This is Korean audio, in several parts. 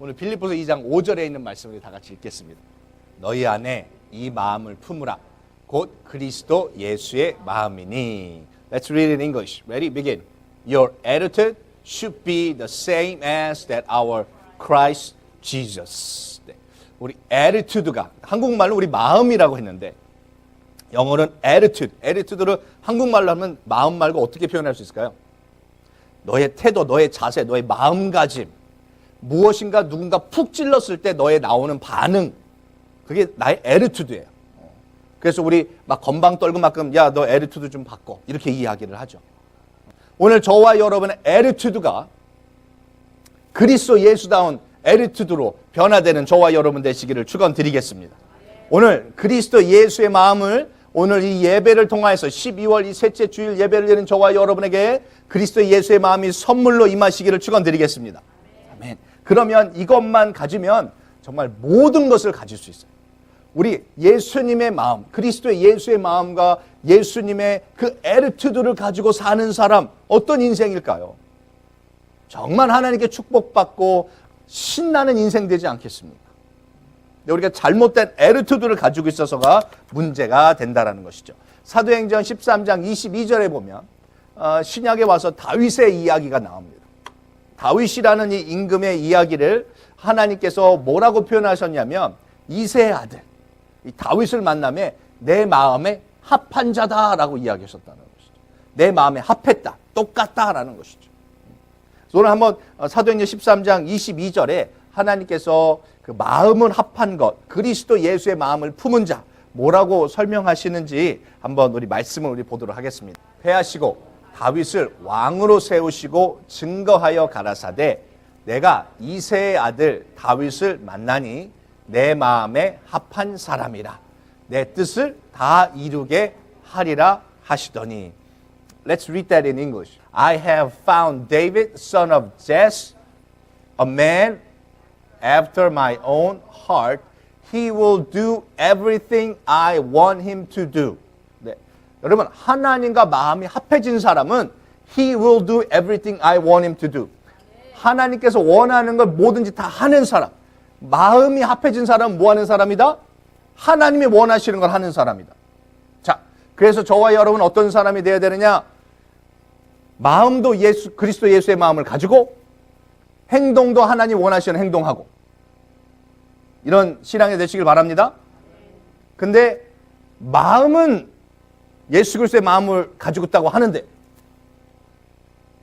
오늘 빌립보서 2장 5절에 있는 말씀을 다 같이 읽겠습니다. 너희 안에 이 마음을 품으라. 곧 그리스도 예수의 마음이니. Let's read it in English. Ready? Begin. Your attitude should be the same as that our Christ Jesus. 네. 우리 attitude가 한국말로 우리 마음이라고 했는데 영어는 attitude. attitude를 한국말로 하면 마음 말고 어떻게 표현할 수 있을까요? 너의 태도, 너의 자세, 너의 마음가짐. 무엇인가 누군가 푹 찔렀을 때 너의 나오는 반응. 그게 나의 attitude예요. 그래서 우리 막 건방 떨고 막끔 야, 너 attitude 좀 바꿔. 이렇게 이야기를 하죠. 오늘 저와 여러분의 attitude가 그리스도 예수다운 attitude로 변화되는 저와 여러분 되시기를 축원드리겠습니다. 오늘 그리스도 예수의 마음을 오늘 이 예배를 통하여서 12월 이 셋째 주일 예배를 드리는 저와 여러분에게 그리스도 예수의 마음이 선물로 임하시기를 축원드리겠습니다. 아멘. 그러면 이것만 가지면 정말 모든 것을 가질 수 있어요. 우리 예수님의 마음, 그리스도의 예수의 마음과 예수님의 그 attitude를 가지고 사는 사람, 어떤 인생일까요? 정말 하나님께 축복받고 신나는 인생 되지 않겠습니까? 근데 우리가 잘못된 attitude를 가지고 있어서가 문제가 된다는 것이죠. 사도행전 13장 22절에 보면 신약에 와서 다윗의 이야기가 나옵니다. 다윗이라는 이 임금의 이야기를 하나님께서 뭐라고 표현하셨냐면 이새의 아들, 이 다윗을 만남에 내 마음에 합한 자다라고 이야기하셨다는 것이죠. 내 마음에 합했다, 똑같다라는 것이죠. 오늘 한번 사도행전 13장 22절에 하나님께서 그 마음은 합한 것, 그리스도 예수의 마음을 품은 자, 뭐라고 설명하시는지 한번 우리 말씀을 우리 보도록 하겠습니다. 패하시고 다윗을 왕으로 세우시고 증거하여 가라사대 내가 이새의 아들 다윗을 만나니 내 마음에 합한 사람이라 내 뜻을 다 이루게 하리라 하시더니. Let's read that in English. I have found David, son of Jesse, a man after my own heart. He will do everything I want him to do. 네. 여러분, 하나님과 마음이 합해진 사람은 He will do everything I want him to do. 하나님께서 원하는 걸 뭐든지 다 하는 사람. 마음이 합해진 사람은 뭐 하는 사람이다? 하나님이 원하시는 걸 하는 사람이다. 자, 그래서 저와 여러분 어떤 사람이 되어야 되느냐? 마음도 그리스도 예수의 마음을 가지고 행동도 하나님 원하시는 행동하고 이런 신앙이 되시길 바랍니다. 근데 마음은 예수 그리스도의 마음을 가지고 있다고 하는데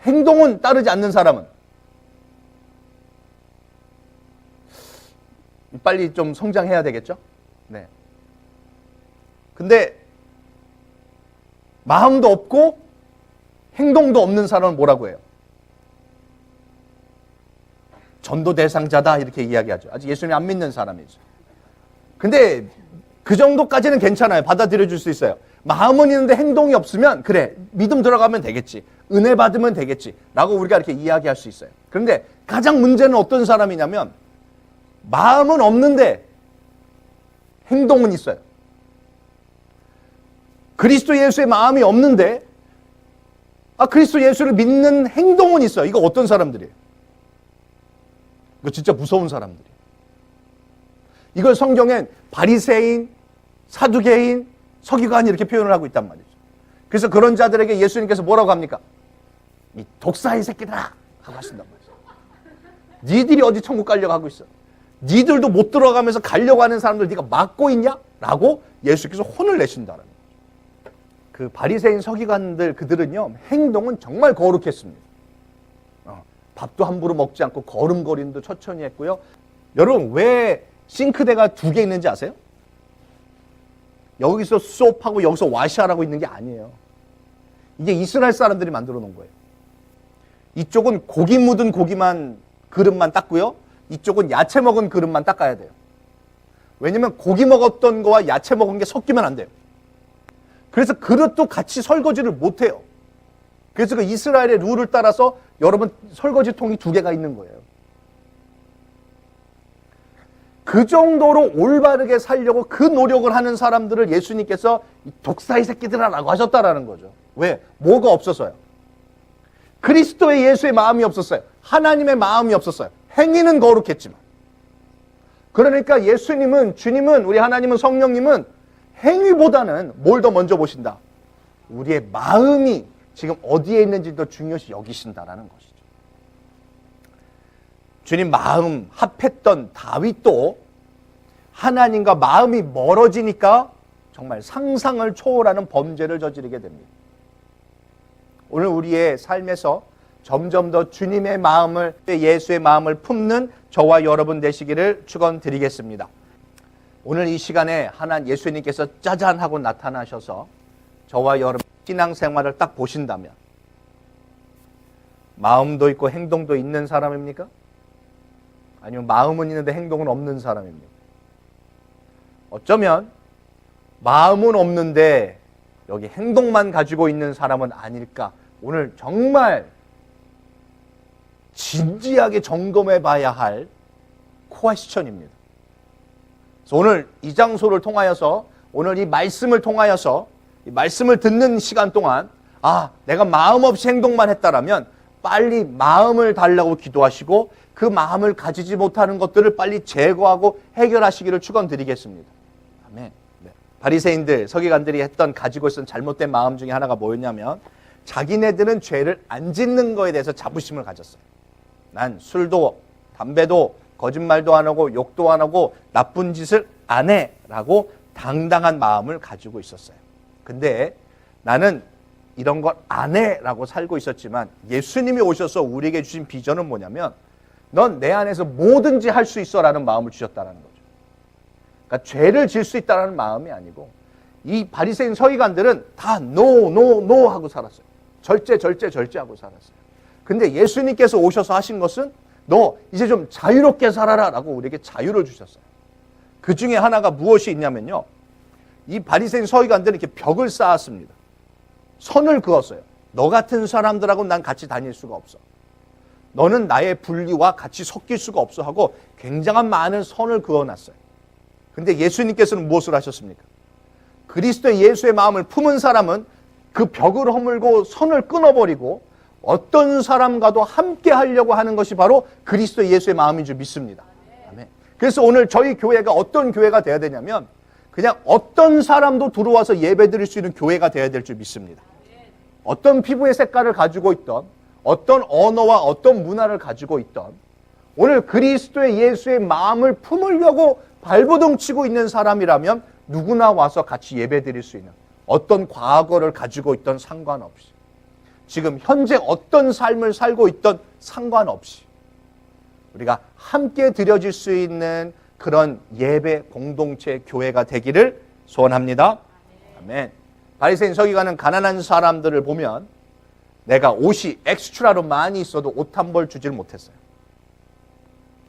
행동은 따르지 않는 사람은 빨리 좀 성장해야 되겠죠? 네. 근데 마음도 없고 행동도 없는 사람은 뭐라고 해요? 전도 대상자다 이렇게 이야기하죠. 아직 예수님 안 믿는 사람이죠. 근데 그 정도까지는 괜찮아요. 받아들여 줄 수 있어요. 마음은 있는데 행동이 없으면 그래 믿음 들어가면 되겠지. 은혜 받으면 되겠지. 라고 우리가 이렇게 이야기할 수 있어요. 그런데 가장 문제는 어떤 사람이냐면 마음은 없는데 행동은 있어요. 그리스도 예수의 마음이 없는데 그리스도 예수를 믿는 행동은 있어요. 이거 어떤 사람들이에요? 이거 진짜 무서운 사람들이에요. 이걸 성경엔 바리새인, 사두개인, 서기관 이렇게 표현을 하고 있단 말이죠. 그래서 그런 자들에게 예수님께서 뭐라고 합니까? 이 독사의 새끼들아 하고 하신단 말이죠. 니들이 어디 천국 가려고 하고 있어? 니들도 못 들어가면서 가려고 하는 사람들 네가 막고 있냐? 라고 예수께서 혼을 내신다는 거예요. 그 바리새인 서기관들 그들은요 행동은 정말 거룩했습니다. 밥도 함부로 먹지 않고 걸음걸이도 천천히 했고요. 여러분 왜 싱크대가 2개 있는지 아세요? 여기서 소프하고 여기서 와샤라고 있는 게 아니에요. 이게 이스라엘 사람들이 만들어 놓은 거예요. 이쪽은 고기 묻은 고기만 그릇만 닦고요. 이쪽은 야채 먹은 그릇만 닦아야 돼요. 왜냐면 고기 먹었던 거와 야채 먹은 게 섞이면 안 돼요. 그래서 그릇도 같이 설거지를 못 해요. 그래서 그 이스라엘의 룰을 따라서 여러분 설거지통이 2개가 있는 거예요. 그 정도로 올바르게 살려고 그 노력을 하는 사람들을 예수님께서 독사의 새끼들아라고 하셨다라는 거죠. 왜? 뭐가 없어서요? 그리스도의 예수의 마음이 없었어요. 하나님의 마음이 없었어요. 행위는 거룩했지만 그러니까 예수님은, 주님은, 우리 하나님은, 성령님은 행위보다는 뭘 더 먼저 보신다? 우리의 마음이 지금 어디에 있는지 더 중요시 여기신다라는 것이죠. 주님 마음 합했던 다윗도 하나님과 마음이 멀어지니까 정말 상상을 초월하는 범죄를 저지르게 됩니다. 오늘 우리의 삶에서 점점 더 주님의 마음을, 예수의 마음을 품는 저와 여러분 되시기를 축원드리겠습니다. 오늘 이 시간에 예수님께서 짜잔 하고 나타나셔서 저와 여러분 신앙생활을 딱 보신다면 마음도 있고 행동도 있는 사람입니까? 아니면 마음은 있는데 행동은 없는 사람입니까? 어쩌면 마음은 없는데 여기 행동만 가지고 있는 사람은 아닐까? 오늘 정말 진지하게 점검해 봐야 할 퀘스천입니다. 그래서 오늘 이 장소를 통하여서, 오늘 이 말씀을 통하여서, 이 말씀을 듣는 시간 동안 내가 마음 없이 행동만 했다라면 빨리 마음을 달라고 기도하시고 그 마음을 가지지 못하는 것들을 빨리 제거하고 해결하시기를 축원드리겠습니다. 아멘. 네. 바리새인들, 서기관들이 가지고 있었던 잘못된 마음 중에 하나가 뭐였냐면 자기네들은 죄를 안 짓는 거에 대해서 자부심을 가졌어요. 난 술도 담배도 거짓말도 안 하고 욕도 안 하고 나쁜 짓을 안 해 라고 당당한 마음을 가지고 있었어요. 근데 나는 이런 걸 안 해 라고 살고 있었지만 예수님이 오셔서 우리에게 주신 비전은 뭐냐면 넌 내 안에서 뭐든지 할 수 있어 라는 마음을 주셨다는 거죠. 그러니까 죄를 질 수 있다는 마음이 아니고 이 바리새인 서기관들은 다 no 하고 살았어요. 절제 하고 살았어요. 근데 예수님께서 오셔서 하신 것은 너 이제 좀 자유롭게 살아라 라고 우리에게 자유를 주셨어요. 그 중에 하나가 무엇이 있냐면요, 이 바리새인 서기관들은 이렇게 벽을 쌓았습니다. 선을 그었어요. 너 같은 사람들하고 난 같이 다닐 수가 없어. 너는 나의 분리와 같이 섞일 수가 없어 하고 굉장한 많은 선을 그어놨어요. 근데 예수님께서는 무엇을 하셨습니까? 그리스도 예수의 마음을 품은 사람은 그 벽을 허물고 선을 끊어버리고 어떤 사람과도 함께 하려고 하는 것이 바로 그리스도 예수의 마음인 줄 믿습니다. 아멘. 그래서 오늘 저희 교회가 어떤 교회가 돼야 되냐면 그냥 어떤 사람도 들어와서 예배드릴 수 있는 교회가 돼야 될 줄 믿습니다. 어떤 피부의 색깔을 가지고 있던, 어떤 언어와 어떤 문화를 가지고 있던, 오늘 그리스도의 예수의 마음을 품으려고 발버둥 치고 있는 사람이라면 누구나 와서 같이 예배드릴 수 있는, 어떤 과거를 가지고 있던 상관없이, 지금 현재 어떤 삶을 살고 있던 상관없이 우리가 함께 드려질 수 있는 그런 예배 공동체 교회가 되기를 소원합니다. 아멘. 바리새인 서기관은 가난한 사람들을 보면 내가 옷이 엑스트라로 많이 있어도 옷 한 벌 주질 못했어요.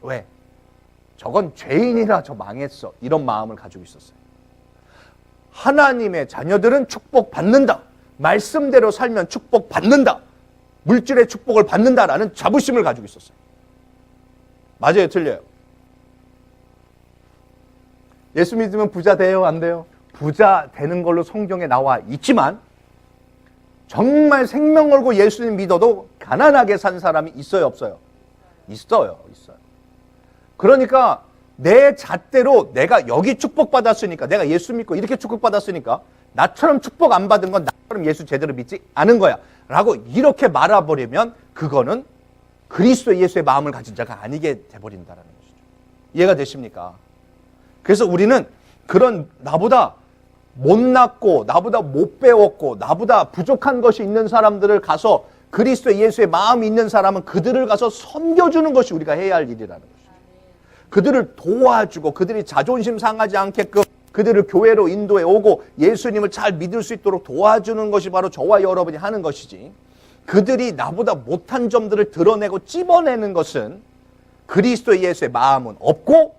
왜? 저건 죄인이라 저 망했어. 이런 마음을 가지고 있었어요. 하나님의 자녀들은 축복받는다. 말씀대로 살면 축복받는다. 물질의 축복을 받는다라는 자부심을 가지고 있었어요. 맞아요? 틀려요? 예수 믿으면 부자 돼요? 안 돼요? 부자 되는 걸로 성경에 나와 있지만 정말 생명 걸고 예수님 믿어도 가난하게 산 사람이 있어요? 없어요? 있어요. 그러니까 내 잣대로 내가 여기 축복받았으니까, 내가 예수 믿고 이렇게 축복받았으니까 나처럼 축복 안 받은 건 나처럼 예수 제대로 믿지 않은 거야 라고 이렇게 말아버리면 그거는 그리스도 예수의 마음을 가진 자가 아니게 돼버린다는 것이죠. 이해가 되십니까? 그래서 우리는 그런 나보다 못났고 나보다 못 배웠고 나보다 부족한 것이 있는 사람들을 가서, 그리스도 예수의 마음이 있는 사람은 그들을 가서 섬겨주는 것이 우리가 해야 할 일이라는 것이죠. 그들을 도와주고 그들이 자존심 상하지 않게끔 그들을 교회로 인도해 오고 예수님을 잘 믿을 수 있도록 도와주는 것이 바로 저와 여러분이 하는 것이지, 그들이 나보다 못한 점들을 드러내고 찝어내는 것은 그리스도 예수의 마음은 없고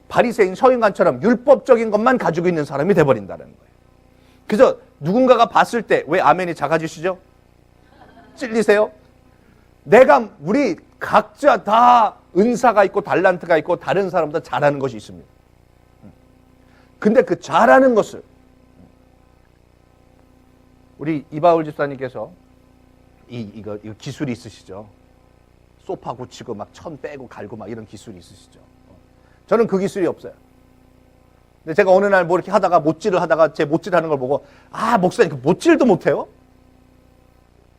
바리새인 서기관처럼 율법적인 것만 가지고 있는 사람이 돼버린다는 거예요. 그래서 누군가가 봤을 때 왜 아멘이 작아지시죠? 찔리세요? 우리 각자 다 은사가 있고 달란트가 있고 다른 사람보다 잘하는 것이 있습니다. 근데 그 잘하는 것을 우리 이바울 집사님께서 이거 기술이 있으시죠? 소파 고치고 막 천 빼고 갈고 막 이런 기술이 있으시죠? 저는 그 기술이 없어요. 근데 제가 어느 날 뭐 이렇게 하다가 못질을 하다가 제 못질 하는 걸 보고 아, 목사님 그 못질도 못해요?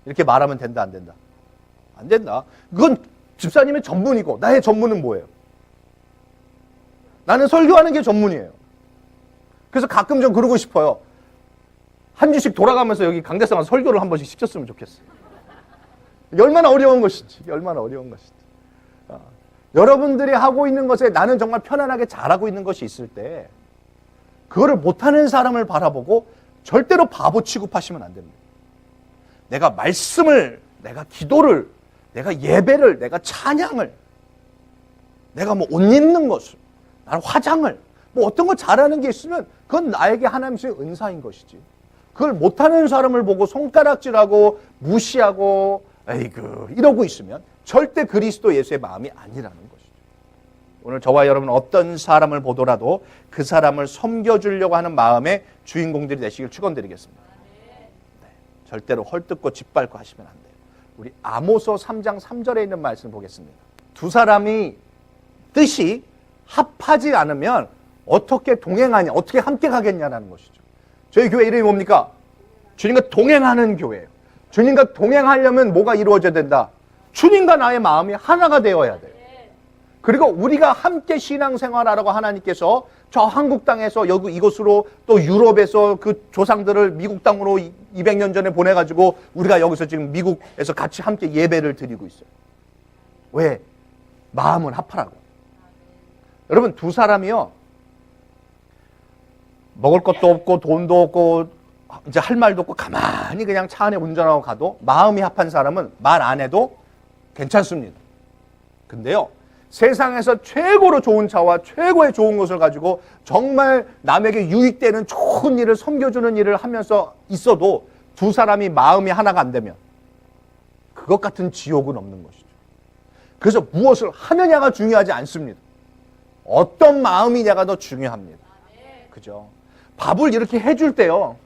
이렇게 말하면 된다, 안 된다? 안 된다. 그건 집사님의 전문이고 나의 전문은 뭐예요? 나는 설교하는 게 전문이에요. 그래서 가끔 좀 그러고 싶어요. 한 주씩 돌아가면서 여기 강대상 와서 설교를 한 번씩 시켰으면 좋겠어요. 얼마나 어려운 것인지, 얼마나 어려운 것인지. 여러분들이 하고 있는 것에 나는 정말 편안하게 잘하고 있는 것이 있을 때 그거를 못하는 사람을 바라보고 절대로 바보 취급하시면 안 됩니다. 내가 말씀을, 내가 기도를, 내가 예배를, 내가 찬양을, 내가 뭐 옷 입는 것을, 나는 화장을, 뭐 어떤 거 잘하는 게 있으면 그건 나에게 하나님의 은사인 것이지. 그걸 못하는 사람을 보고 손가락질하고 무시하고 에이그 이러고 있으면 절대 그리스도 예수의 마음이 아니라는 것이죠. 오늘 저와 여러분 어떤 사람을 보더라도 그 사람을 섬겨주려고 하는 마음의 주인공들이 되시길 축원드리겠습니다. 네, 절대로 헐뜯고 짓밟고 하시면 안 돼요. 우리 아모스 3장 3절에 있는 말씀 보겠습니다. 두 사람이 뜻이 합하지 않으면 어떻게 동행하냐, 어떻게 함께 가겠냐라는 것이죠. 저희 교회 이름이 뭡니까? 주님과 동행하는 교회예요. 주님과 동행하려면 뭐가 이루어져야 된다? 주님과 나의 마음이 하나가 되어야 돼요. 그리고 우리가 함께 신앙생활하라고 하나님께서 저 한국 땅에서 여기 이곳으로 또 유럽에서 그 조상들을 미국 땅으로 200년 전에 보내가지고 우리가 여기서 지금 미국에서 같이 함께 예배를 드리고 있어요. 왜? 마음은 합하라고. 여러분 두 사람이요. 먹을 것도 없고 돈도 없고 이제 할 말도 없고 가만히 그냥 차 안에 운전하고 가도 마음이 합한 사람은 말 안 해도 괜찮습니다. 근데요. 세상에서 최고로 좋은 차와 최고의 좋은 것을 가지고 정말 남에게 유익되는 좋은 일을 섬겨주는 일을 하면서 있어도 두 사람이 마음이 하나가 안 되면 그것 같은 지옥은 없는 것이죠. 그래서 무엇을 하느냐가 중요하지 않습니다. 어떤 마음이냐가 더 중요합니다. 그죠? 밥을 이렇게 해줄 때요.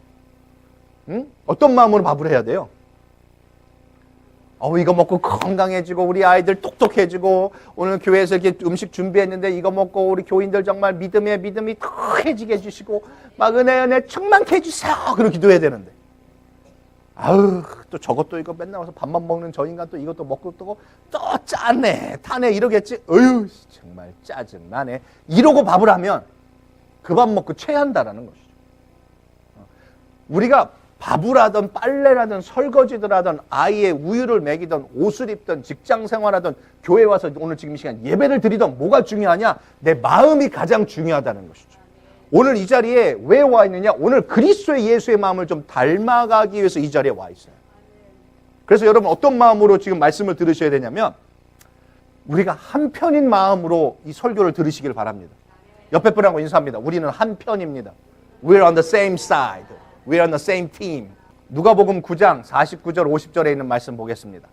어떤 마음으로 밥을 해야 돼요? 이거 먹고 건강해지고 우리 아이들 똑똑해지고 오늘 교회에서 이렇게 음식 준비했는데 이거 먹고 우리 교인들 정말 믿음이 더해지게 해주시고 막 은혜 충만케 해주세요. 그렇게 기도해야 되는데 또 저것도 이거 맨날 와서 밥만 먹는 저 인간 또 이것도 먹고 또 짜네 타네 이러겠지. 정말 짜증나네. 이러고 밥을 하면 그 밥 먹고 체한다라는 것이죠. 우리가 밥을 하든 빨래를 하든 설거지를 하든 아이의 우유를 먹이든 옷을 입든 직장생활하든 교회 와서 오늘 지금 이 시간 예배를 드리든 뭐가 중요하냐? 내 마음이 가장 중요하다는 것이죠. 오늘 이 자리에 왜 와 있느냐? 오늘 그리스도의 예수의 마음을 좀 닮아가기 위해서 이 자리에 와 있어요. 그래서 여러분 어떤 마음으로 지금 말씀을 들으셔야 되냐면 우리가 한편인 마음으로 이 설교를 들으시길 바랍니다. 옆에 분하고 인사합니다. 우리는 한편입니다. We're on the same side. We're on the same team. 누가복음 9장 49절 50절에 있는 말씀 보겠습니다.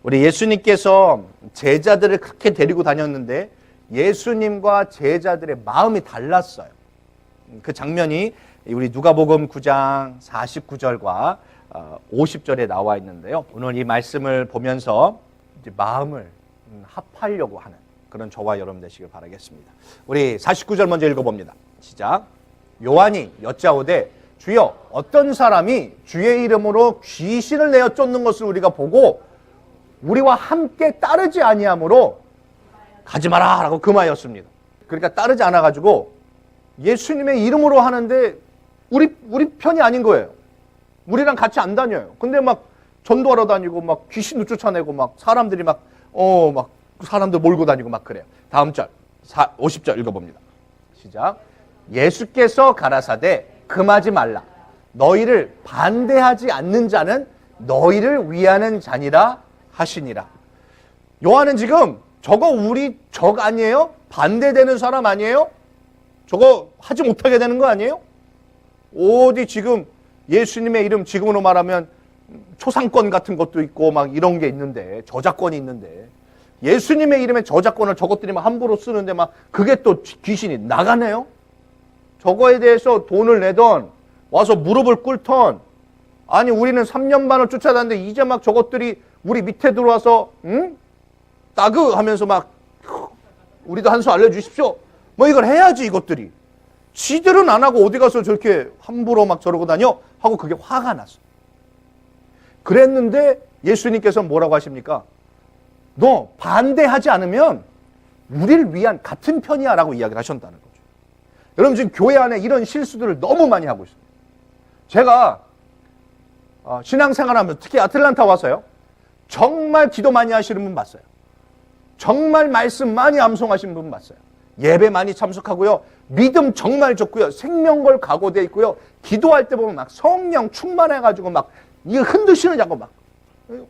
우리 예수님께서 제자들을 그렇게 데리고 다녔는데 예수님과 제자들의 마음이 달랐어요. 그 장면이 우리 누가복음 9장 49절과 50절에 나와 있는데요. 오늘 이 말씀을 보면서 이제 마음을 합하려고 하는 그런 저와 여러분 되시길 바라겠습니다. 우리 49절 먼저 읽어봅니다. 시작. 요한이 여짜오되 주여 어떤 사람이 주의 이름으로 귀신을 내어 쫓는 것을 우리가 보고 우리와 함께 따르지 아니하므로 가지 마라 라고 금하였습니다. 그러니까 따르지 않아가지고 예수님의 이름으로 하는데 우리 편이 아닌 거예요. 우리랑 같이 안 다녀요. 근데 막 전도하러 다니고 막 귀신도 쫓아내고 막 사람들이 막 사람들 몰고 다니고 막 그래요. 다음 절 50절 읽어봅니다. 시작. 예수께서 가라사대 금하지 말라. 너희를 반대하지 않는 자는 너희를 위하는 자니라 하시니라. 요한은 지금 저거 우리 적 아니에요? 반대되는 사람 아니에요? 저거 하지 못하게 되는 거 아니에요? 어디 지금 예수님의 이름 지금으로 말하면 초상권 같은 것도 있고 막 이런 게 있는데 저작권이 있는데 예수님의 이름에 저작권을 저것들이 막 함부로 쓰는데 막 그게 또 귀신이 나가네요? 저거에 대해서 돈을 내던 와서 무릎을 꿇던 아니 우리는 3년 반을 쫓아다녔는데 이제 막 저것들이 우리 밑에 들어와서 따그 하면서 막 우리도 한 수 알려주십시오 뭐 이걸 해야지 이것들이. 지들은 안 하고 어디 가서 저렇게 함부로 막 저러고 다녀? 하고 그게 화가 났어. 그랬는데 예수님께서 뭐라고 하십니까? 너 반대하지 않으면 우리를 위한 같은 편이야 라고 이야기를 하셨다는 거죠. 여러분 지금 교회 안에 이런 실수들을 너무 많이 하고 있습니다. 제가 신앙생활하면서 특히 아틀란타 와서요. 정말 기도 많이 하시는 분 봤어요. 정말 말씀 많이 암송하시는 분 봤어요. 예배 많이 참석하고요. 믿음 정말 좋고요. 생명걸 각오되어 있고요. 기도할 때 보면 막 성령 충만해가지고 막 이게 흔드시는 자고 막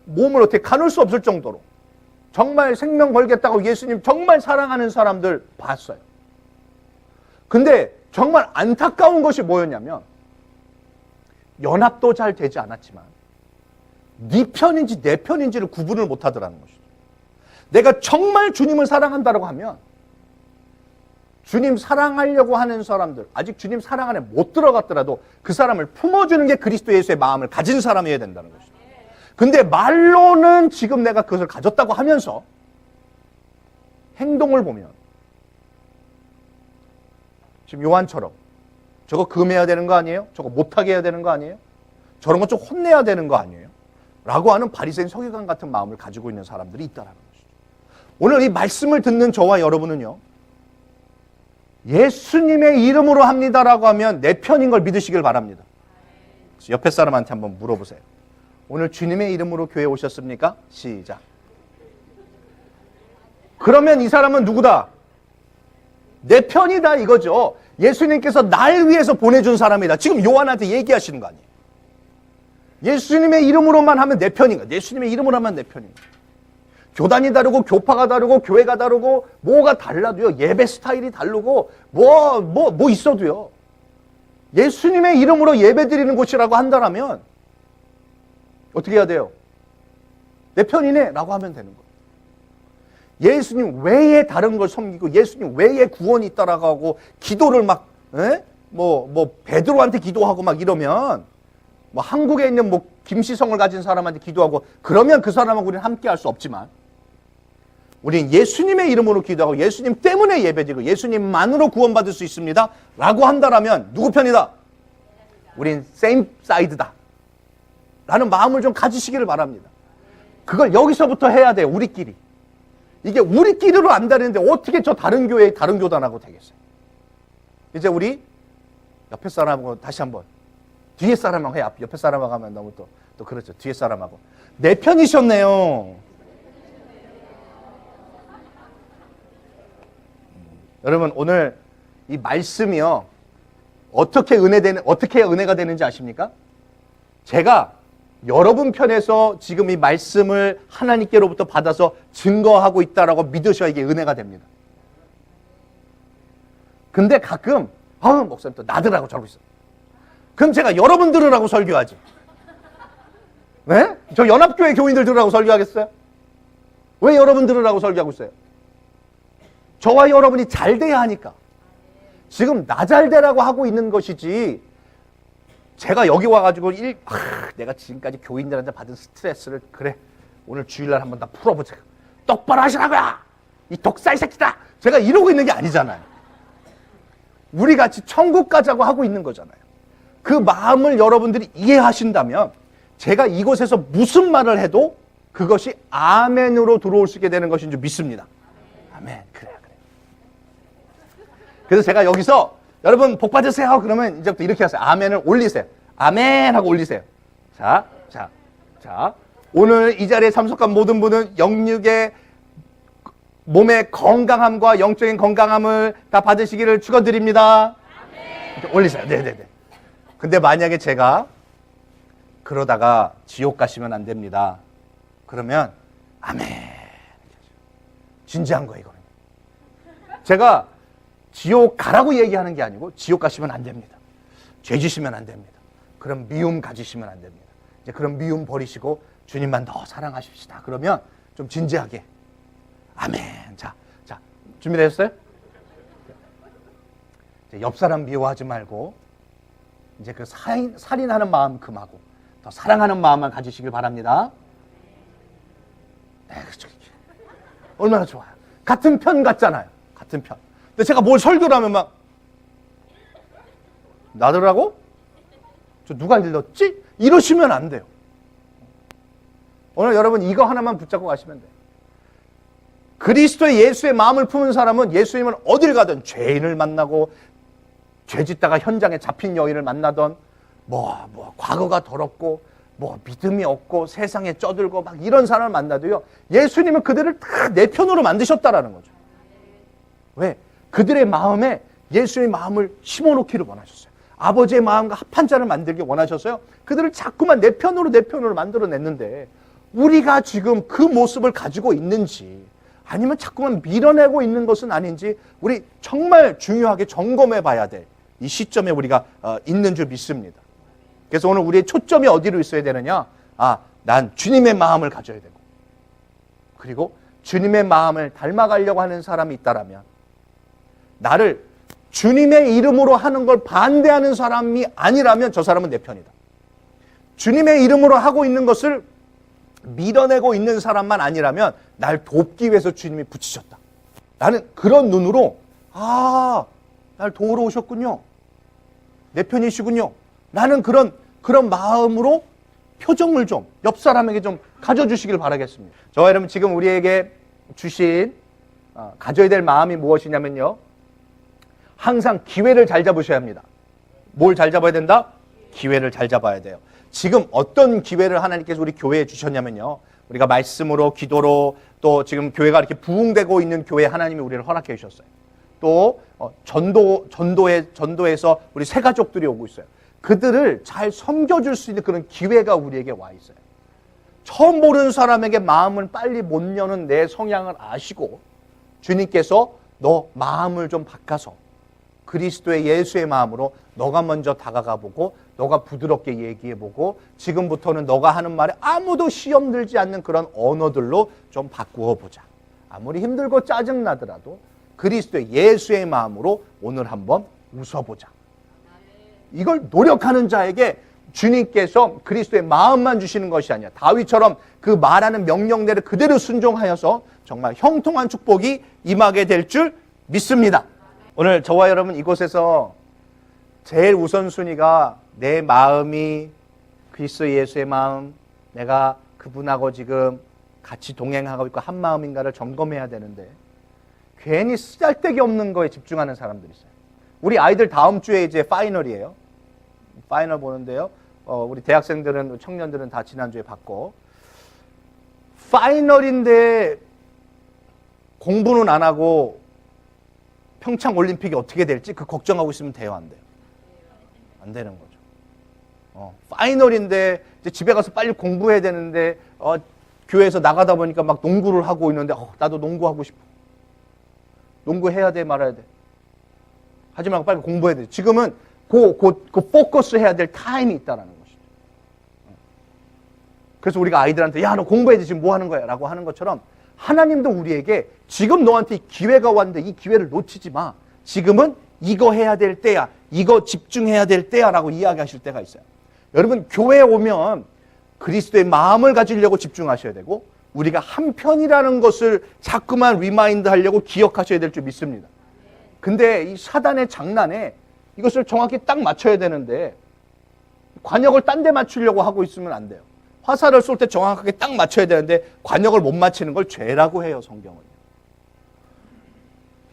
몸을 어떻게 가눌 수 없을 정도로 정말 생명 걸겠다고 예수님 정말 사랑하는 사람들 봤어요. 근데 정말 안타까운 것이 뭐였냐면 연합도 잘 되지 않았지만 네 편인지 내 편인지를 구분을 못 하더라는 것이죠. 내가 정말 주님을 사랑한다고 하면 주님 사랑하려고 하는 사람들, 아직 주님 사랑 안에 못 들어갔더라도 그 사람을 품어주는 게 그리스도 예수의 마음을 가진 사람이어야 된다는 것이죠. 근데 말로는 지금 내가 그것을 가졌다고 하면서 행동을 보면 지금 요한처럼 저거 금해야 되는 거 아니에요? 저거 못하게 해야 되는 거 아니에요? 저런 거 좀 혼내야 되는 거 아니에요? 라고 하는 바리새인 서기관 같은 마음을 가지고 있는 사람들이 있다는 것이죠. 오늘 이 말씀을 듣는 저와 여러분은요. 예수님의 이름으로 합니다라고 하면 내 편인 걸 믿으시길 바랍니다. 옆에 사람한테 한번 물어보세요. 오늘 주님의 이름으로 교회에 오셨습니까? 시작. 그러면 이 사람은 누구다? 내 편이다 이거죠. 예수님께서 날 위해서 보내준 사람이다. 지금 요한한테 얘기하시는 거 아니에요. 예수님의 이름으로만 하면 내 편인가? 예수님의 이름으로 하면 내 편인가? 교단이 다르고 교파가 다르고 교회가 다르고 뭐가 달라도요. 예배 스타일이 다르고 뭐 있어도요. 예수님의 이름으로 예배 드리는 곳이라고 한다면 어떻게 해야 돼요? 내 편이네 라고 하면 되는 거예요. 예수님 외에 다른 걸 섬기고 예수님 외에 구원이 있다라고 하고 기도를 막 베드로한테 기도하고 막 이러면 뭐 한국에 있는 뭐 김시성을 가진 사람한테 기도하고 그러면 그 사람하고 우리는 함께 할 수 없지만 우리는 예수님의 이름으로 기도하고 예수님 때문에 예배드리고 예수님만으로 구원받을 수 있습니다 라고 한다면 누구 편이다? 우린 same side다 라는 마음을 좀 가지시기를 바랍니다. 그걸 여기서부터 해야 돼요. 우리끼리. 이게 우리끼리로 안 되는데 어떻게 저 다른 교회 다른 교단하고 되겠어요? 이제 우리 옆에 사람하고 다시 한번 뒤에 사람하고 해. 옆에 사람하고 하면 너무 또 그렇죠. 뒤에 사람하고 내 편이셨네요. 여러분 오늘 이 말씀이요 어떻게 은혜가 되는지 아십니까? 제가 여러분 편에서 지금 이 말씀을 하나님께로부터 받아서 증거하고 있다라고 믿으셔야 이게 은혜가 됩니다. 근데 가끔 목사님 또 나들하고 저러고 있어. 그럼 제가 여러분 들으라고 설교하지. 네? 저 연합교회 교인들 들으라고 설교하겠어요? 왜 여러분 들으라고 설교하고 있어요? 저와 여러분이 잘 돼야 하니까. 지금 나 잘 되라고 하고 있는 것이지 제가 여기 와가지고 내가 지금까지 교인들한테 받은 스트레스를 그래 오늘 주일날 한번 다 풀어보자. 똑바로 하시라고요. 이 독사의 새끼다. 제가 이러고 있는 게 아니잖아요. 우리 같이 천국 가자고 하고 있는 거잖아요. 그 마음을 여러분들이 이해하신다면 제가 이곳에서 무슨 말을 해도 그것이 아멘으로 들어올 수 있게 되는 것인 줄 믿습니다. 아멘. 그래. 그래서 제가 여기서 여러분 복 받으세요. 그러면 이제부터 이렇게 하세요. 아멘을 올리세요. 아멘 하고 올리세요. 자. 오늘 이 자리에 참석한 모든 분은 영육의 몸의 건강함과 영적인 건강함을 다 받으시기를 축원드립니다. 아멘. 올리세요. 네네네. 근데 만약에 제가 그러다가 지옥 가시면 안 됩니다. 그러면 아멘. 진지한 거예요, 이거는. 제가 지옥 가라고 얘기하는 게 아니고 지옥 가시면 안 됩니다. 죄 지시면 안 됩니다. 그럼 미움 가지시면 안 됩니다. 이제 그럼 미움 버리시고 주님만 더 사랑하십시다. 그러면 좀 진지하게 아멘. 자 준비되셨어요? 옆 사람 미워하지 말고 이제 그 살인하는 마음 금하고 더 사랑하는 마음만 가지시길 바랍니다. 네, 그렇죠. 얼마나 좋아요. 같은 편 같잖아요. 같은 편. 근데 제가 뭘 설교를 하면 막 나더라고? 저 누가 일렀지? 이러시면 안 돼요. 오늘 여러분 이거 하나만 붙잡고 가시면 돼요. 그리스도의 예수의 마음을 품은 사람은 예수님은 어딜 가든 죄인을 만나고 죄 짓다가 현장에 잡힌 여인을 만나던 과거가 더럽고 믿음이 없고 세상에 쩌들고 막 이런 사람을 만나도요. 예수님은 그들을 다 내 편으로 만드셨다라는 거죠. 왜? 그들의 마음에 예수의 마음을 심어놓기를 원하셨어요. 아버지의 마음과 합한 자를 만들기 원하셔서요. 그들을 자꾸만 내 편으로 만들어냈는데 우리가 지금 그 모습을 가지고 있는지 아니면 자꾸만 밀어내고 있는 것은 아닌지 우리 정말 중요하게 점검해 봐야 될 이 시점에 우리가 있는 줄 믿습니다. 그래서 오늘 우리의 초점이 어디로 있어야 되느냐? 난 주님의 마음을 가져야 되고 그리고 주님의 마음을 닮아가려고 하는 사람이 있다라면 나를 주님의 이름으로 하는 걸 반대하는 사람이 아니라면 저 사람은 내 편이다. 주님의 이름으로 하고 있는 것을 밀어내고 있는 사람만 아니라면 날 돕기 위해서 주님이 붙이셨다. 나는 그런 눈으로 날 도우러 오셨군요. 내 편이시군요. 나는 그런 마음으로 표정을 좀 옆 사람에게 좀 가져주시길 바라겠습니다. 저와 여러분 지금 우리에게 주신 가져야 될 마음이 무엇이냐면요. 항상 기회를 잘 잡으셔야 합니다. 뭘 잘 잡아야 된다? 기회를 잘 잡아야 돼요. 지금 어떤 기회를 하나님께서 우리 교회에 주셨냐면요. 우리가 말씀으로 기도로 또 지금 교회가 이렇게 부흥되고 있는 교회에 하나님이 우리를 허락해 주셨어요. 또 전도에서 우리 새 가족들이 오고 있어요. 그들을 잘 섬겨줄 수 있는 그런 기회가 우리에게 와 있어요. 처음 보는 사람에게 마음을 빨리 못 여는 내 성향을 아시고 주님께서 너 마음을 좀 바꿔서 그리스도의 예수의 마음으로 너가 먼저 다가가보고 너가 부드럽게 얘기해보고 지금부터는 너가 하는 말에 아무도 시험 들지 않는 그런 언어들로 좀 바꾸어보자. 아무리 힘들고 짜증나더라도 그리스도의 예수의 마음으로 오늘 한번 웃어보자. 이걸 노력하는 자에게 주님께서 그리스도의 마음만 주시는 것이 아니라 다윗처럼 그 말하는 명령대로 그대로 순종하여서 정말 형통한 축복이 임하게 될 줄 믿습니다. 오늘 저와 여러분 이곳에서 제일 우선순위가 내 마음이 그리스도 예수의 마음, 내가 그분하고 지금 같이 동행하고 있고 한 마음인가를 점검해야 되는데 괜히 쓰잘데기 없는 거에 집중하는 사람들이 있어요. 우리 아이들 다음 주에 이제 파이널이에요. 파이널 보는데요. 우리 대학생들은 청년들은 다 지난주에 봤고 파이널인데 공부는 안 하고 평창 올림픽이 어떻게 될지 그 걱정하고 있으면 돼요, 안 돼요? 안 되는 거죠. 파이널인데 이제 집에 가서 빨리 공부해야 되는데 교회에서 나가다 보니까 막 농구를 하고 있는데 나도 농구하고 싶어. 농구해야 돼, 말아야 돼. 하지 말고 빨리 공부해야 돼. 지금은 그 포커스 해야 될 타임이 있다는 것이죠. 그래서 우리가 아이들한테 야, 너 공부해야지 지금 뭐 하는 거야? 라고 하는 것처럼 하나님도 우리에게 지금 너한테 기회가 왔는데 이 기회를 놓치지 마. 지금은 이거 해야 될 때야. 이거 집중해야 될 때야. 라고 이야기하실 때가 있어요. 여러분 교회에 오면 그리스도의 마음을 가지려고 집중하셔야 되고 우리가 한편이라는 것을 자꾸만 리마인드 하려고 기억하셔야 될 줄 믿습니다. 근데 이 사단의 장난에 이것을 정확히 딱 맞춰야 되는데 관역을 딴 데 맞추려고 하고 있으면 안 돼요. 화살을 쏠 때 정확하게 딱 맞춰야 되는데 관역을 못 맞추는 걸 죄라고 해요, 성경은.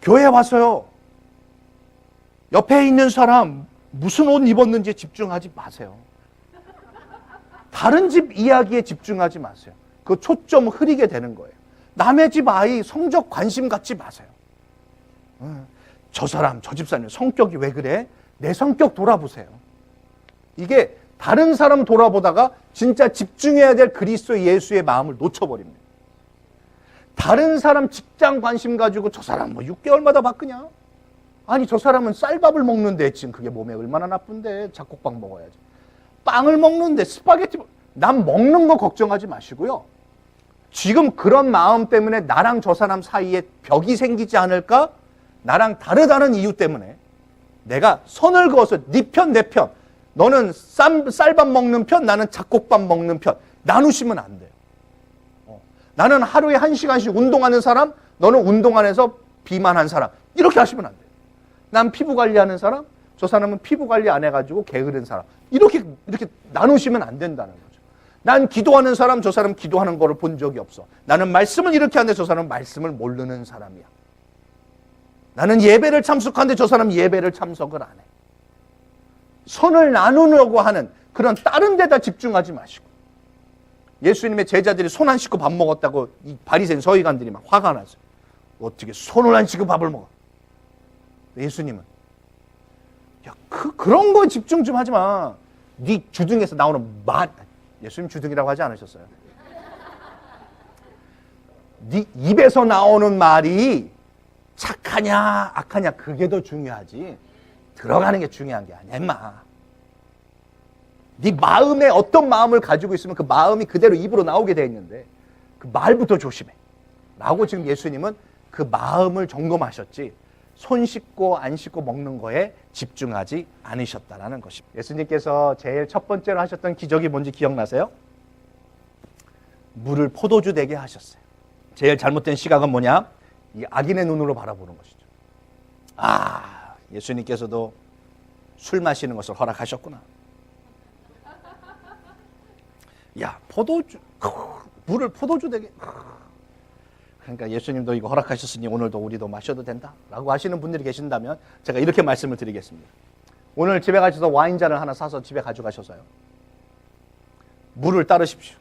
교회에 와서요. 옆에 있는 사람 무슨 옷 입었는지 집중하지 마세요. 다른 집 이야기에 집중하지 마세요. 그 초점 흐리게 되는 거예요. 남의 집 아이 성적 관심 갖지 마세요. 저 사람, 저 집사님 성격이 왜 그래? 내 성격 돌아보세요. 이게 다른 사람 돌아보다가 진짜 집중해야 될 그리스도 예수의 마음을 놓쳐버립니다. 다른 사람 직장 관심 가지고 저 사람 뭐 6개월마다 바꾸냐? 아니 저 사람은 쌀밥을 먹는데 지금 그게 몸에 얼마나 나쁜데 잡곡밥 먹어야지. 빵을 먹는데 스파게티 남 먹는 거 걱정하지 마시고요. 지금 그런 마음 때문에 나랑 저 사람 사이에 벽이 생기지 않을까? 나랑 다르다는 이유 때문에 내가 선을 그어서 네 편, 내 편. 너는 쌀밥 먹는 편, 나는 잡곡밥 먹는 편. 나누시면 안 돼요. 나는 하루에 1시간씩 운동하는 사람, 너는 운동 안 해서 비만한 사람 이렇게 하시면 안 돼요. 난 피부 관리하는 사람, 저 사람은 피부 관리 안 해가지고 게으른 사람 이렇게 나누시면 안 된다는 거죠. 난 기도하는 사람, 저 사람 기도하는 거를 본 적이 없어. 나는 말씀을 이렇게 하는데 저 사람은 말씀을 모르는 사람이야. 나는 예배를 참석하는데 저 사람은 예배를 참석을 안 해. 선을 나누려고 하는 그런 다른 데다 집중하지 마시고, 예수님의 제자들이 손 안 씻고 밥 먹었다고 이 바리새인 서기관들이 막 화가 나서 어떻게 손을 안 씻고 밥을 먹어? 예수님은 야, 그런 거 집중 좀 하지 마. 네 주둥에서 나오는 말, 예수님 주둥이라고 하지 않으셨어요? 네 입에서 나오는 말이 착하냐 악하냐 그게 더 중요하지 들어가는 게 중요한 게 아니야 임마. 네 마음에 어떤 마음을 가지고 있으면 그 마음이 그대로 입으로 나오게 돼 있는데 그 말부터 조심해 라고 지금 예수님은 그 마음을 점검하셨지 손 씻고 안 씻고 먹는 거에 집중하지 않으셨다라는 것입니다. 예수님께서 제일 첫 번째로 하셨던 기적이 뭔지 기억나세요? 물을 포도주 되게 하셨어요. 제일 잘못된 시각은 뭐냐? 이 악인의 눈으로 바라보는 것이죠. 아, 예수님께서도 술 마시는 것을 허락하셨구나. 야, 포도주, 물을 포도주 되게. 그러니까 예수님도 이거 허락하셨으니 오늘도 우리도 마셔도 된다 라고 하시는 분들이 계신다면 제가 이렇게 말씀을 드리겠습니다. 오늘 집에 가셔서 와인잔을 하나 사서 집에 가져가셔서요, 물을 따르십시오.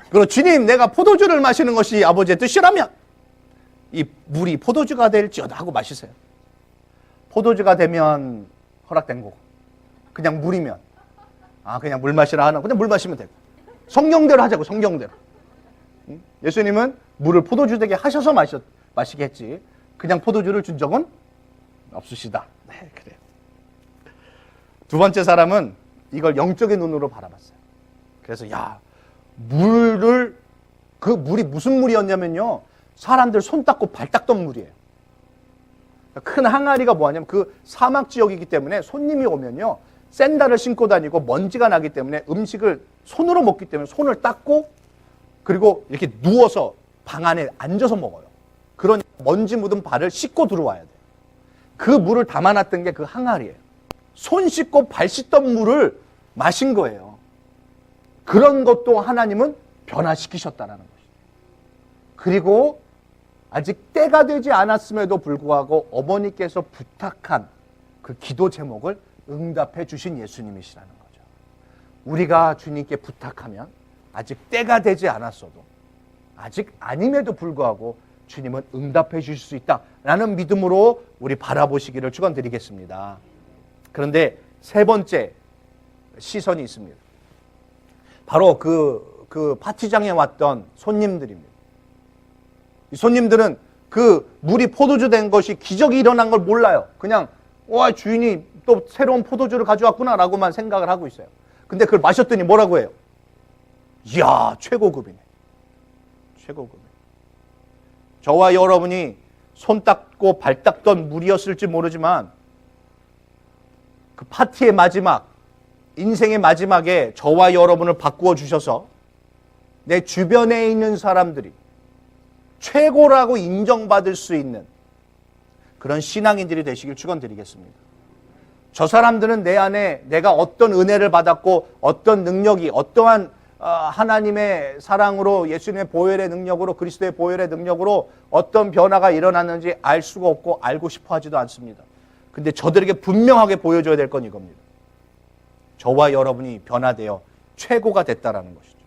그리고 주님, 내가 포도주를 마시는 것이 아버지의 뜻이라면 이 물이 포도주가 될지어다 하고 마시세요. 포도주가 되면 허락된 거고, 그냥 물이면 그냥 물 마시라 하나 그냥 물 마시면 되고, 성경대로 하자고. 성경대로. 예수님은 물을 포도주 되게 하셔서 마시게 했지 그냥 포도주를 준 적은 없으시다. 네, 그래요. 두 번째 사람은 이걸 영적인 눈으로 바라봤어요. 그래서 야, 물을, 그 물이 무슨 물이었냐면요, 사람들 손 닦고 발 닦던 물이에요. 큰 항아리가 뭐냐면 그 사막 지역이기 때문에 손님이 오면요 샌들을 신고 다니고 먼지가 나기 때문에 음식을 손으로 먹기 때문에 손을 닦고 그리고 이렇게 누워서 방 안에 앉아서 먹어요. 그런 먼지 묻은 발을 씻고 들어와야 돼요. 그 물을 담아놨던 게 그 항아리예요. 손 씻고 발 씻던 물을 마신 거예요. 그런 것도 하나님은 변화시키셨다는 것이죠. 그리고 아직 때가 되지 않았음에도 불구하고 어머니께서 부탁한 그 기도 제목을 응답해 주신 예수님이시라는 거죠. 우리가 주님께 부탁하면 아직 때가 되지 않았어도, 아직 아님에도 불구하고 주님은 응답해 주실 수 있다라는 믿음으로 우리 바라보시기를 축원드리겠습니다. 그런데 세 번째 시선이 있습니다. 바로 그 파티장에 왔던 손님들입니다. 이 손님들은 그 물이 포도주 된 것이 기적이 일어난 걸 몰라요. 그냥 와, 주인이 또 새로운 포도주를 가져왔구나 라고만 생각을 하고 있어요. 근데 그걸 마셨더니 뭐라고 해요? 이야, 최고급이네. 최고급. 저와 여러분이 손 닦고 발 닦던 물이었을지 모르지만 그 파티의 마지막, 인생의 마지막에 저와 여러분을 바꾸어 주셔서 내 주변에 있는 사람들이 최고라고 인정받을 수 있는 그런 신앙인들이 되시길 축원드리겠습니다. 저 사람들은 내 안에 내가 어떤 은혜를 받았고 어떤 능력이, 어떠한 하나님의 사랑으로, 예수님의 보혈의 능력으로, 그리스도의 보혈의 능력으로 어떤 변화가 일어났는지 알 수가 없고 알고 싶어 하지도 않습니다. 근데 저들에게 분명하게 보여줘야 될 건 이겁니다. 저와 여러분이 변화되어 최고가 됐다라는 것이죠.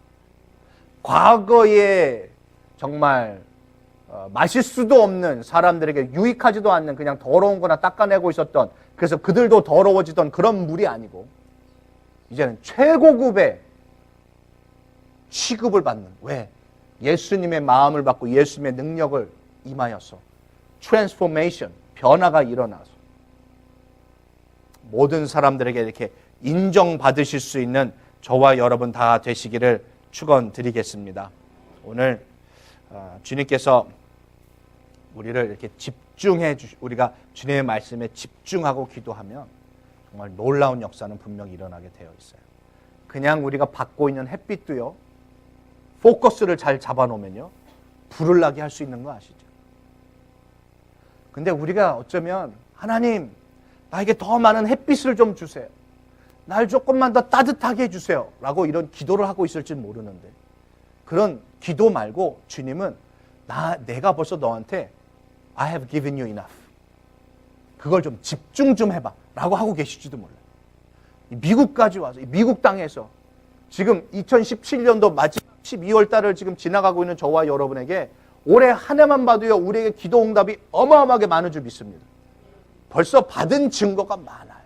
과거에 정말 마실 수도 없는, 사람들에게 유익하지도 않는 그냥 더러운 거나 닦아내고 있었던, 그래서 그들도 더러워지던 그런 물이 아니고 이제는 최고급의 취급을 받는, 왜? 예수님의 마음을 받고 예수님의 능력을 임하여서 트랜스포메이션, 변화가 일어나서 모든 사람들에게 이렇게 인정받으실 수 있는 저와 여러분 다 되시기를 축원드리겠습니다. 오늘 주님께서 우리를 이렇게 우리가 주님의 말씀에 집중하고 기도하면 정말 놀라운 역사는 분명히 일어나게 되어 있어요. 그냥 우리가 받고 있는 햇빛도요, 포커스를 잘 잡아놓으면요 불을 나게 할 수 있는 거 아시죠? 근데 우리가 어쩌면 하나님, 나에게 더 많은 햇빛을 좀 주세요. 날 조금만 더 따뜻하게 해주세요. 라고 이런 기도를 하고 있을지 모르는데 그런 기도 말고 주님은 내가 벌써 너한테 I have given you enough. 그걸 좀 집중 좀 해봐. 라고 하고 계실지도 몰라요. 미국까지 와서, 미국 땅에서 지금 2017년도 마지막 12월 달을 지금 지나가고 있는 저와 여러분에게 올해 한 해만 봐도요, 우리에게 기도 응답이 어마어마하게 많은 줄 믿습니다. 벌써 받은 증거가 많아요.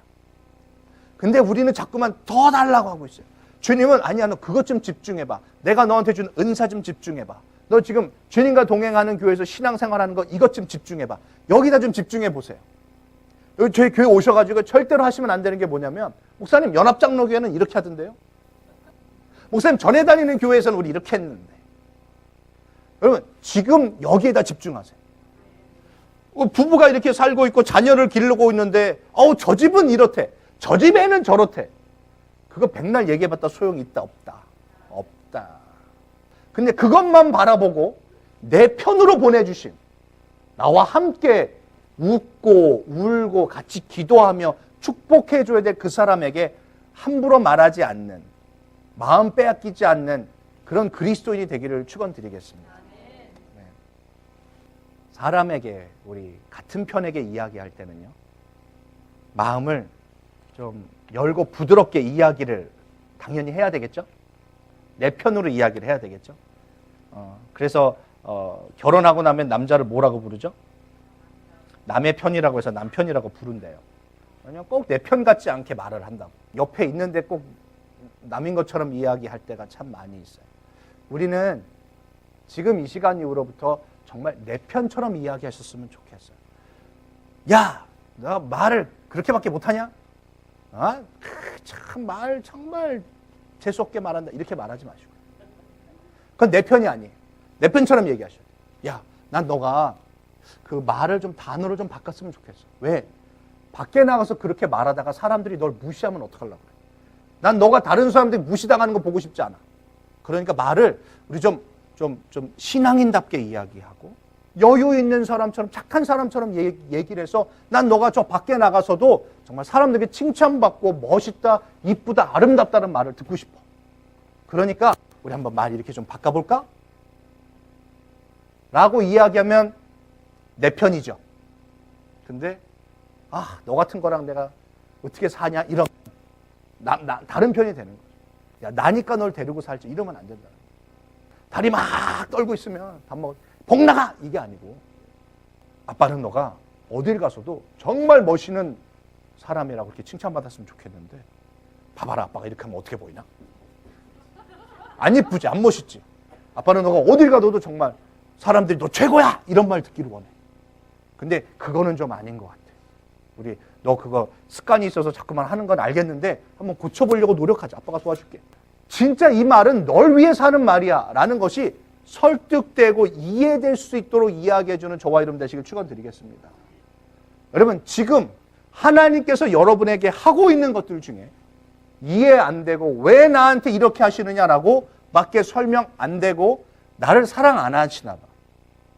근데 우리는 자꾸만 더 달라고 하고 있어요. 주님은 아니야, 너 그것 좀 집중해봐. 내가 너한테 준 은사 좀 집중해봐. 너 지금 주님과 동행하는 교회에서 신앙생활하는 거 이것 좀 집중해봐. 여기다 좀 집중해보세요. 여기 저희 교회 오셔가지고 절대로 하시면 안 되는 게 뭐냐면, 목사님 연합장로교회는 이렇게 하던데요. 목사님 전에 다니는 교회에서는 우리 이렇게 했는데. 여러분 지금 여기에다 집중하세요. 부부가 이렇게 살고 있고 자녀를 기르고 있는데 저 집은 이렇대. 저 집에는 저렇대. 그거 백날 얘기해봤다 소용이 있다 없다. 없다. 근데 그것만 바라보고 내 편으로 보내주신, 나와 함께 웃고 울고 같이 기도하며 축복해줘야 될 그 사람에게 함부로 말하지 않는, 마음 빼앗기지 않는 그런 그리스도인이 되기를 축원드리겠습니다. 네. 사람에게, 우리 같은 편에게 이야기할 때는요, 마음을 좀 열고 부드럽게 이야기를 당연히 해야 되겠죠? 내 편으로 이야기를 해야 되겠죠? 그래서 결혼하고 나면 남자를 뭐라고 부르죠? 남의 편이라고 해서 남편이라고 부른대요. 왜냐면 꼭 내 편 같지 않게 말을 한다고. 옆에 있는데 꼭 남인 것처럼 이야기할 때가 참 많이 있어요. 우리는 지금 이 시간 이후로부터 정말 내 편처럼 이야기하셨으면 좋겠어요. 야, 너 말을 그렇게밖에 못하냐? 참 말 정말 재수없게 말한다. 이렇게 말하지 마시고. 그건 내 편이 아니에요. 내 편처럼 얘기하셔야 돼요. 야, 난 너가 그 말을 좀 단어로 좀 바꿨으면 좋겠어. 왜? 밖에 나가서 그렇게 말하다가 사람들이 널 무시하면 어떡하려고 그래. 난 너가 다른 사람들이 무시당하는 거 보고 싶지 않아. 그러니까 말을 우리 좀 신앙인답게 이야기하고 여유 있는 사람처럼, 착한 사람처럼 얘기를 해서 난 너가 저 밖에 나가서도 정말 사람들에게 칭찬받고 멋있다, 이쁘다, 아름답다는 말을 듣고 싶어. 그러니까 우리 한번 말 이렇게 좀 바꿔볼까? 라고 이야기하면 내 편이죠. 근데 너 같은 거랑 내가 어떻게 사냐? 이런 다른 편이 되는 거죠. 야, 나니까 널 데리고 살지. 이러면 안 된다. 다리 막 떨고 있으면 밥 먹어. 복 나가! 이게 아니고, 아빠는 너가 어딜 가서도 정말 멋있는 사람이라고 이렇게 칭찬받았으면 좋겠는데, 봐봐라, 아빠가 이렇게 하면 어떻게 보이나? 안 예쁘지? 안 멋있지? 아빠는 너가 어딜 가도 정말 사람들이 너 최고야! 이런 말 듣기를 원해. 근데 그거는 좀 아닌 것 같아. 우리 너 그거 습관이 있어서 자꾸만 하는 건 알겠는데 한번 고쳐보려고 노력하자. 아빠가 도와줄게. 진짜 이 말은 널 위해서 하는 말이야 라는 것이 설득되고 이해될 수 있도록 이야기해주는 저와 여러분 되시길 축원드리겠습니다. 여러분 지금 하나님께서 여러분에게 하고 있는 것들 중에 이해 안 되고 왜 나한테 이렇게 하시느냐라고 밖에 설명 안 되고 나를 사랑 안 하시나 봐,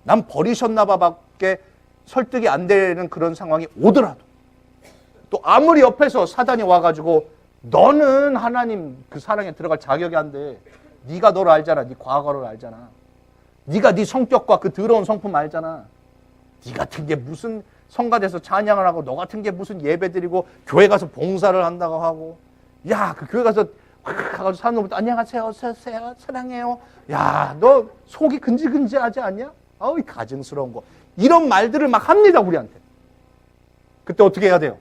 난 버리셨나 봐 밖에 설득이 안 되는 그런 상황이 오더라도, 또 아무리 옆에서 사단이 와가지고 너는 하나님 그 사랑에 들어갈 자격이 안 돼. 네가 너를 알잖아. 네 과거를 알잖아. 네가 네 성격과 그 더러운 성품 알잖아. 네 같은 게 무슨 성가대에서 찬양을 하고 너 같은 게 무슨 예배 드리고 교회 가서 봉사를 한다고 하고, 야, 그 교회 가서 가가지고 사는 놈부터 안녕하세요, 어서오세요, 사랑해요. 야, 너 속이 근질근질하지 않냐? 아우, 가증스러운 거. 이런 말들을 막 합니다, 우리한테. 그때 어떻게 해야 돼요?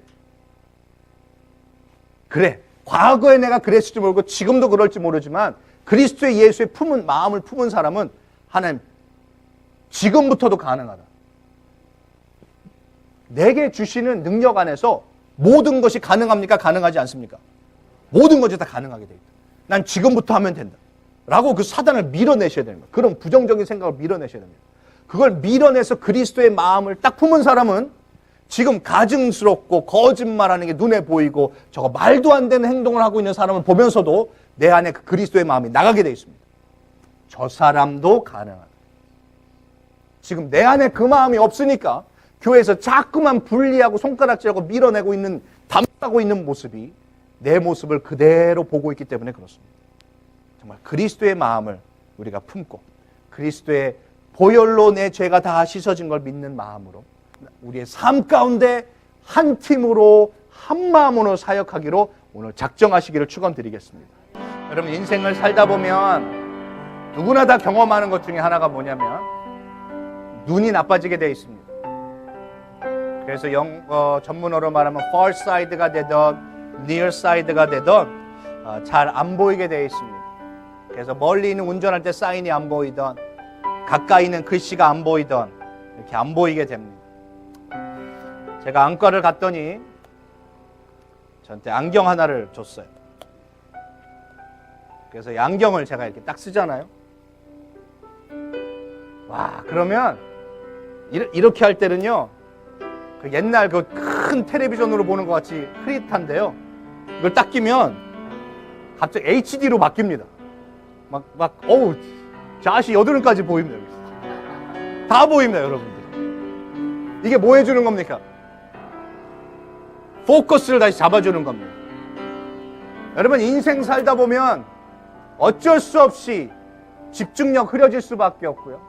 그래, 과거에 내가 그랬을지 모르고 지금도 그럴지 모르지만 그리스도의 예수의 마음을 품은 사람은 하나님 지금부터도 가능하다. 내게 주시는 능력 안에서 모든 것이 가능합니까? 가능하지 않습니까? 모든 것이 다 가능하게 돼 있다. 난 지금부터 하면 된다 라고 그 사단을 밀어내셔야 되는 거예요. 그런 부정적인 생각을 밀어내셔야 됩니다. 그걸 밀어내서 그리스도의 마음을 딱 품은 사람은 지금 가증스럽고 거짓말하는 게 눈에 보이고 저거 말도 안 되는 행동을 하고 있는 사람을 보면서도 내 안에 그 그리스도의 마음이 나가게 돼 있습니다. 저 사람도 가능하다. 지금 내 안에 그 마음이 없으니까 교회에서 자꾸만 분리하고 손가락질하고 밀어내고 있는, 담당하고 있는 모습이 내 모습을 그대로 보고 있기 때문에 그렇습니다. 정말 그리스도의 마음을 우리가 품고 그리스도의 보혈로 내 죄가 다 씻어진 걸 믿는 마음으로 우리의 삶 가운데 한 팀으로 한 마음으로 사역하기로 오늘 작정하시기를 축원드리겠습니다. 여러분, 인생을 살다 보면 누구나 다 경험하는 것 중에 하나가 뭐냐면 눈이 나빠지게 되어 있습니다. 그래서 영어 전문어로 말하면 far side가 되든 near side가 되든 잘 안 보이게 되어 있습니다. 그래서 멀리 있는 운전할 때 사인이 안 보이든 가까이 있는 글씨가 안 보이든 이렇게 안 보이게 됩니다. 제가 안과를 갔더니 저한테 안경 하나를 줬어요. 그래서 이 안경을 제가 이렇게 딱 쓰잖아요. 와, 그러면 이렇게 할 때는요, 그 옛날 그 큰 텔레비전으로 보는 것 같이 흐릿한데요, 이걸 딱 끼면 갑자기 HD로 바뀝니다. 어우, 자시 여드름까지 보입니다. 다 보입니다, 여러분들. 이게 뭐 해주는 겁니까? 포커스를 다시 잡아주는 겁니다. 여러분, 인생 살다 보면 어쩔 수 없이 집중력 흐려질 수밖에 없고요.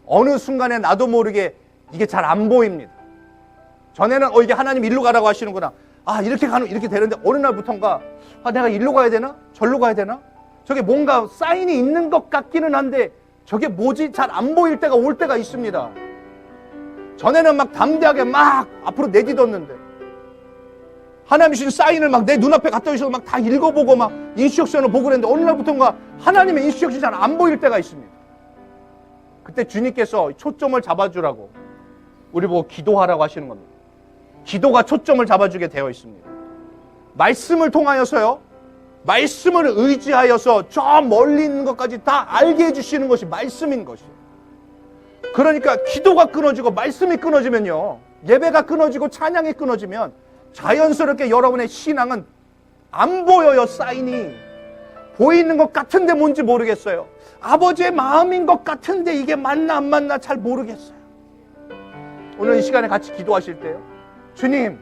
어느 순간에 나도 모르게 이게 잘 안 보입니다. 전에는 이게 하나님 일로 가라고 하시는구나. 이렇게 가는, 이렇게 되는데 어느 날부턴가 내가 일로 가야 되나? 절로 가야 되나? 저게 뭔가 사인이 있는 것 같기는 한데 저게 뭐지? 잘 안 보일 때가 올 때가 있습니다. 전에는 막 담대하게 막 앞으로 내딛었는데 하나님 주신 사인을 막 내 눈앞에 갖다 주셔서 막 다 읽어보고 막 인스트럭션을 보고 그랬는데 어느 날부턴가 하나님의 인스트럭션이 잘 안 보일 때가 있습니다. 그때 주님께서 초점을 잡아주라고 우리 보고 기도하라고 하시는 겁니다. 기도가 초점을 잡아주게 되어 있습니다. 말씀을 통하여서요, 말씀을 의지하여서 저 멀리 있는 것까지 다 알게 해주시는 것이 말씀인 것이에요. 그러니까 기도가 끊어지고 말씀이 끊어지면요, 예배가 끊어지고 찬양이 끊어지면 자연스럽게 여러분의 신앙은 안 보여요. 사인이 보이는 것 같은데 뭔지 모르겠어요. 아버지의 마음인 것 같은데 이게 맞나 안 맞나 잘 모르겠어요. 오늘 이 시간에 같이 기도하실 때요, 주님,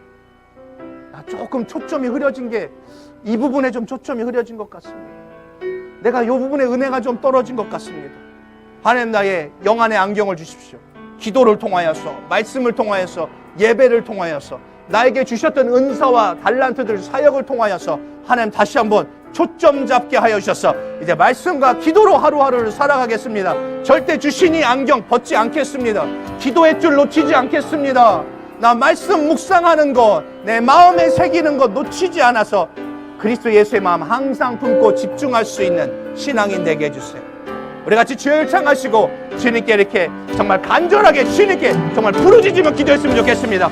나 조금 초점이 흐려진 게 이 부분에 좀 초점이 흐려진 것 같습니다. 내가 이 부분에 은혜가 좀 떨어진 것 같습니다. 하나님, 나의 영안의 안경을 주십시오. 기도를 통하여서, 말씀을 통하여서, 예배를 통하여서, 나에게 주셨던 은사와 달란트들, 사역을 통하여서 하나님 다시 한번 초점 잡게 하여 주셔서 이제 말씀과 기도로 하루하루를 살아가겠습니다. 절대 주신 이 안경 벗지 않겠습니다. 기도의 줄 놓치지 않겠습니다. 나 말씀 묵상하는 것, 내 마음에 새기는 것 놓치지 않아서 그리스도 예수의 마음 항상 품고 집중할 수 있는 신앙인 되게 해주세요. 우리 같이 주여 찬양하시고 주님께 이렇게 정말 간절하게 주님께 정말 부르짖으며 기도했으면 좋겠습니다.